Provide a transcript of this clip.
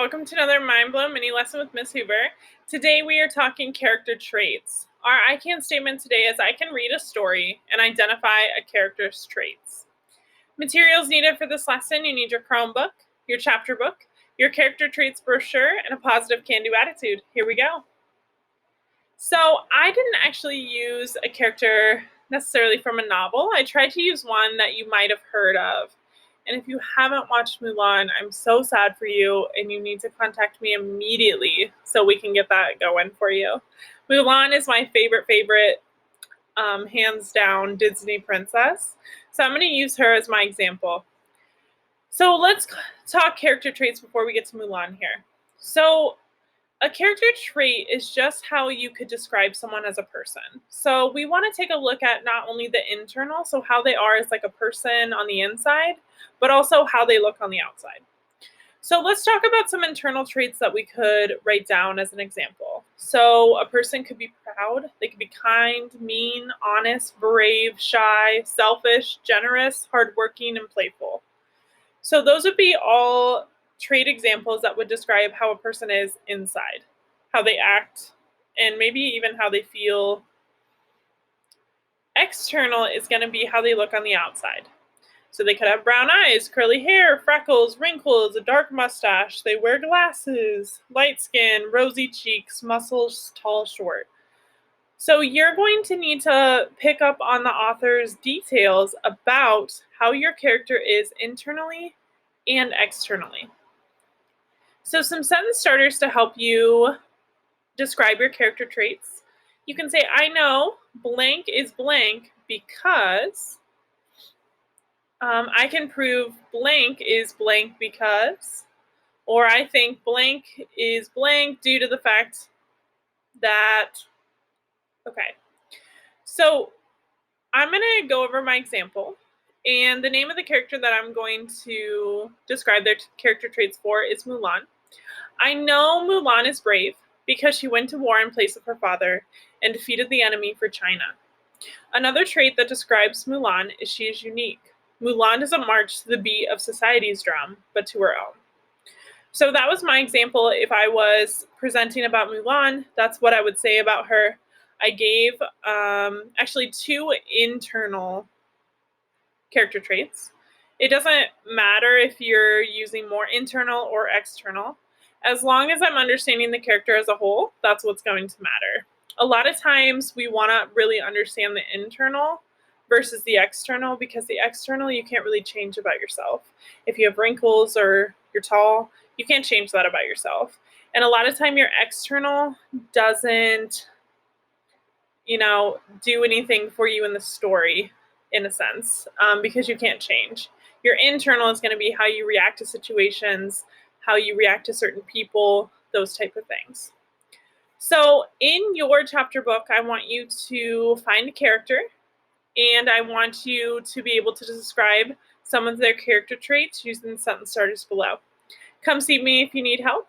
welcome to another Mind Blow mini lesson with Miss Hoover. Today we are talking character traits. Our I can statement today is I can read a story and identify a character's traits. Materials needed for this lesson: you need your Chromebook, your chapter book, your character traits brochure, and a positive can-do attitude. Here we go. So I didn't actually use a character necessarily from a novel. I tried to use one that you might have heard of. And if you haven't watched Mulan, I'm so sad for you, and you need to contact me immediately so we can get that going for you. Mulan is my favorite, hands down, Disney princess. So I'm going to use her as my example. So let's talk character traits before we get to Mulan here. So a character trait is just how you could describe someone as a person. So we want to take a look at not only the internal, so how they are as like a person on the inside, but also how they look on the outside. So let's talk about some internal traits that we could write down as an example. So a person could be proud, they could be kind, mean, honest, brave, shy, selfish, generous, hardworking, and playful. So those would be all trait examples that would describe how a person is inside, how they act, and maybe even how they feel. External is going to be how they look on the outside. So they could have brown eyes, curly hair, freckles, wrinkles, a dark mustache. They wear glasses, light skin, rosy cheeks, muscles, tall, short. So you're going to need to pick up on the author's details about how your character is internally and externally. So some sentence starters to help you describe your character traits. You can say, I know blank is blank because I can prove blank is blank because, or I think blank is blank due to the fact that, okay. So I'm going to go over my example, and the name of the character that I'm going to describe their character traits for is Mulan. I know Mulan is brave because she went to war in place of her father and defeated the enemy for China. Another trait that describes Mulan is she is unique. Mulan doesn't march to the beat of society's drum, but to her own. So that was my example. If I was presenting about Mulan, that's what I would say about her. I gave actually two internal character traits. It doesn't matter if you're using more internal or external. As long as I'm understanding the character as a whole, that's what's going to matter. A lot of times we want to really understand the internal versus the external, because the external you can't really change about yourself. If you have wrinkles or you're tall, you can't change that about yourself. And a lot of time your external doesn't, do anything for you in the story, in a sense, because you can't change. Your internal is going to be how you react to situations, how you react to certain people, those type of things. So in your chapter book, I want you to find a character, and I want you to be able to describe some of their character traits using the sentence starters below. Come see me if you need help.